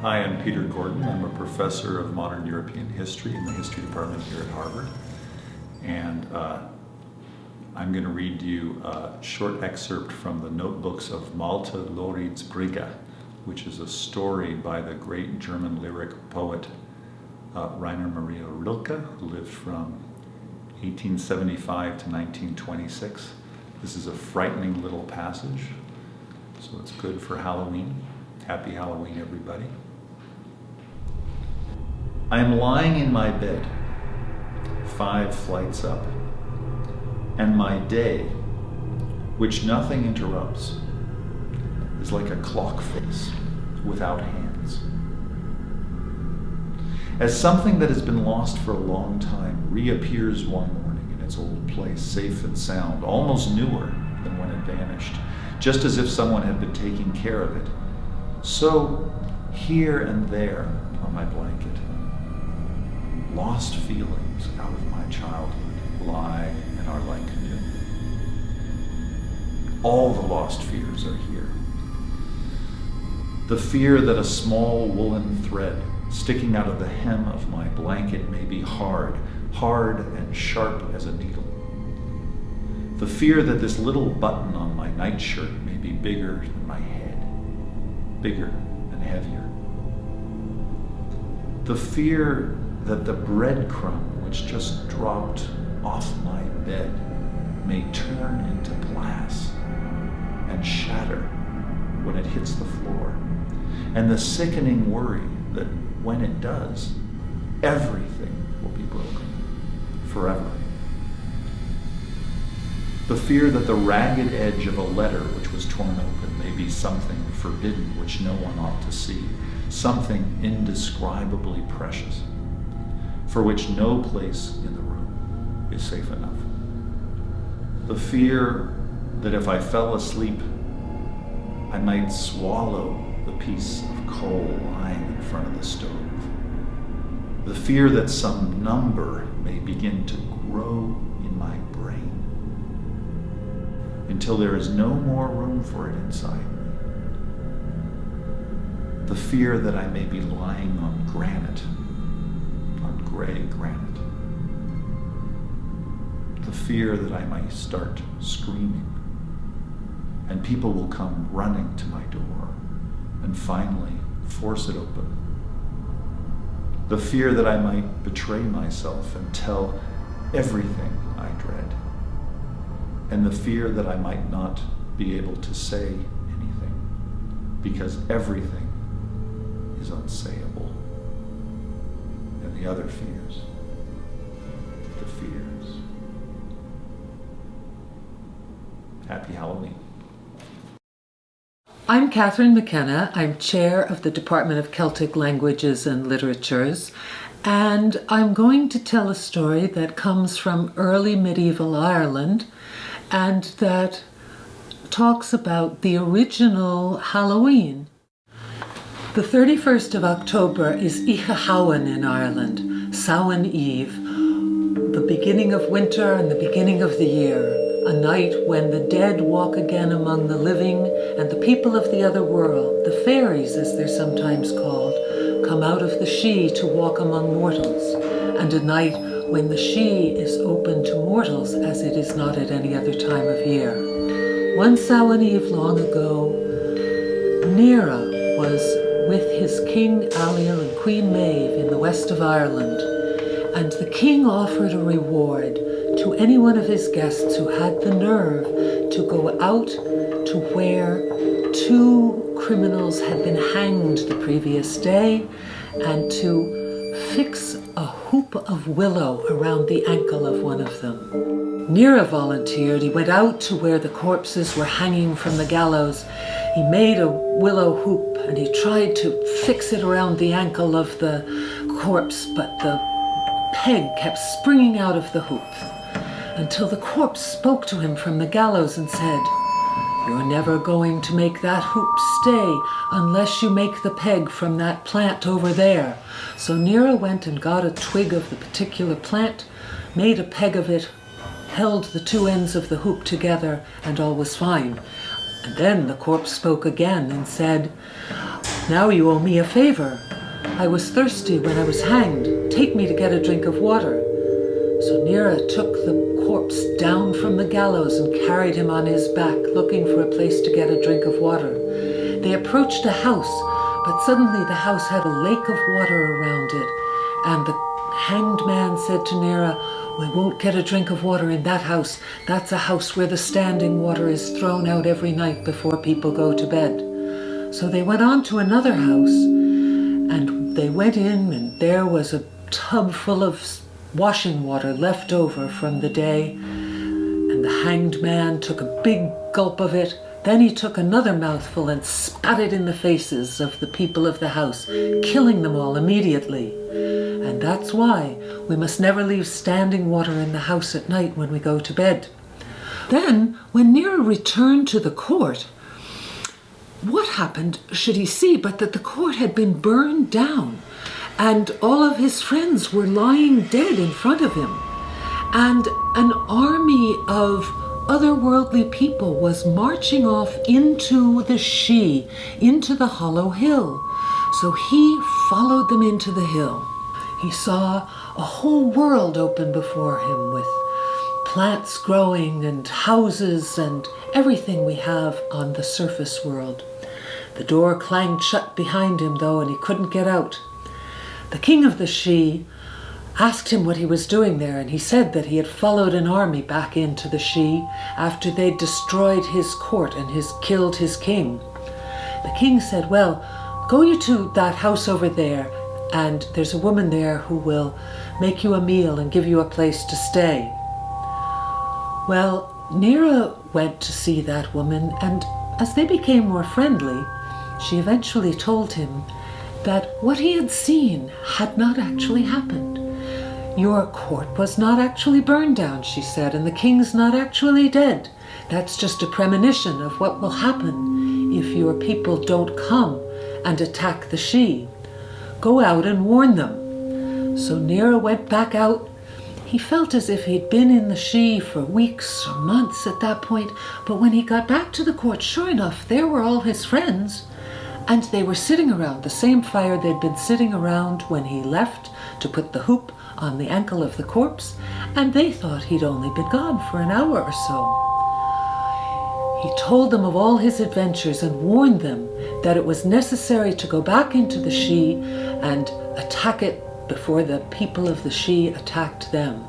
Hi, I'm Peter Gordon. I'm a professor of modern European history in the history department here at Harvard. And I'm going to read you a short excerpt from the notebooks of Malte, Laurids, Brigge, which is a story by the great German lyric poet Rainer Maria Rilke, who lived from 1875 to 1926. This is a frightening little passage, so it's good for Halloween. Happy Halloween, everybody. I am lying in my bed, 5 flights up, and my day, which nothing interrupts, is like a clock face without hands. As something that has been lost for a long time reappears one morning in its old place, safe and sound, almost newer than when it vanished, just as if someone had been taking care of it, so here and there on my blanket, lost feelings out of my childhood lie in our light canoe. All the lost fears are here. The fear that a small woolen thread sticking out of the hem of my blanket may be hard and sharp as a needle. The fear that this little button on my nightshirt may be bigger than my head, bigger and heavier. The fear that the breadcrumb which just dropped off my bed may turn into glass and shatter when it hits the floor, and the sickening worry that when it does, everything will be broken forever. The fear that the ragged edge of a letter which was torn open may be something forbidden which no one ought to see, something indescribably precious, for which no place in the room is safe enough. The fear that if I fell asleep, I might swallow the piece of coal lying in front of the stove. The fear that some number may begin to grow in my brain until there is no more room for it inside me. The fear that I may be lying on granite, on gray granite. The fear that I might start screaming and people will come running to my door and finally force it open. The fear that I might betray myself and tell everything I dread. And the fear that I might not be able to say anything because everything is unsayable. And the other fears, the fears. Happy Halloween. I'm Catherine McKenna. I'm chair of the Department of Celtic Languages and Literatures, and I'm going to tell a story that comes from early medieval Ireland and that talks about the original Halloween. The 31st of October is Ichahawan in Ireland, Samhain Eve, the beginning of winter and the beginning of the year. A night when the dead walk again among the living, and the people of the other world, the fairies as they're sometimes called, come out of the She to walk among mortals, and a night when the She is open to mortals as it is not at any other time of year. One Samhain Eve long ago, Nera was with his King Ailill and Queen Maeve in the west of Ireland, and the king offered a reward to any one of his guests who had the nerve to go out to where 2 criminals had been hanged the previous day and to fix a hoop of willow around the ankle of one of them. Nera volunteered. He went out to where the corpses were hanging from the gallows. He made a willow hoop and he tried to fix it around the ankle of the corpse, but the peg kept springing out of the hoop, until the corpse spoke to him from the gallows and said, "You're never going to make that hoop stay unless you make the peg from that plant over there." So Nera went and got a twig of the particular plant, made a peg of it, held the 2 ends of the hoop together, and all was fine. And then the corpse spoke again and said, Now you owe me a favor. I was thirsty when I was hanged. Take me to get a drink of water." So Nera took the corpse down from the gallows and carried him on his back, looking for a place to get a drink of water. They approached a house, but suddenly the house had a lake of water around it, and the hanged man said to Nera, "We won't get a drink of water in that house. That's a house where the standing water is thrown out every night before people go to bed." So they went on to another house, and they went in, and there was a tub full of washing water left over from the day, and the hanged man took a big gulp of it. Then he took another mouthful and spat it in the faces of the people of the house, killing them all immediately. And that's why we must never leave standing water in the house at night when we go to bed. Then, when Nera returned to the court, what happened should he see but that the court had been burned down, and all of his friends were lying dead in front of him, and an army of otherworldly people was marching off into the Sidhe, into the hollow hill. So he followed them into the hill. He saw a whole world open before him with plants growing and houses and everything we have on the surface world. The door clanged shut behind him though, and he couldn't get out. The king of the Sidhe asked him what he was doing there, and he said that he had followed an army back into the Sidhe after they'd destroyed his court and killed his king. The king said, "Well, go you to that house over there, and there's a woman there who will make you a meal and give you a place to stay." Well, Nera went to see that woman, and as they became more friendly, she eventually told him that what he had seen had not actually happened. "Your court was not actually burned down," she said, "and the king's not actually dead. That's just a premonition of what will happen if your people don't come and attack the Sidhe. Go out and warn them." So Nera went back out. He felt as if he'd been in the Sidhe for weeks or months at that point, but when he got back to the court, sure enough, there were all his friends, and they were sitting around the same fire they'd been sitting around when he left to put the hoop on the ankle of the corpse, and they thought he'd only been gone for an hour or so. He told them of all his adventures and warned them that it was necessary to go back into the Sidhe and attack it before the people of the Sidhe attacked them.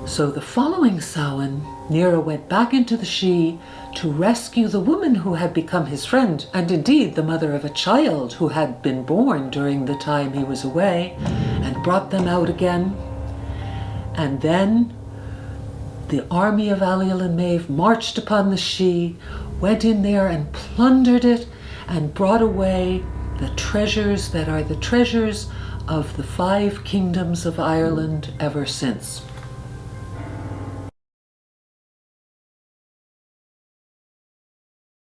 So the following Samhain, Nera went back into the Sidhe to rescue the woman who had become his friend, and indeed the mother of a child who had been born during the time he was away, and brought them out again. And then the army of Aliel and Maeve marched upon the Sidhe, went in there and plundered it, and brought away the treasures that are the treasures of the 5 kingdoms of Ireland ever since.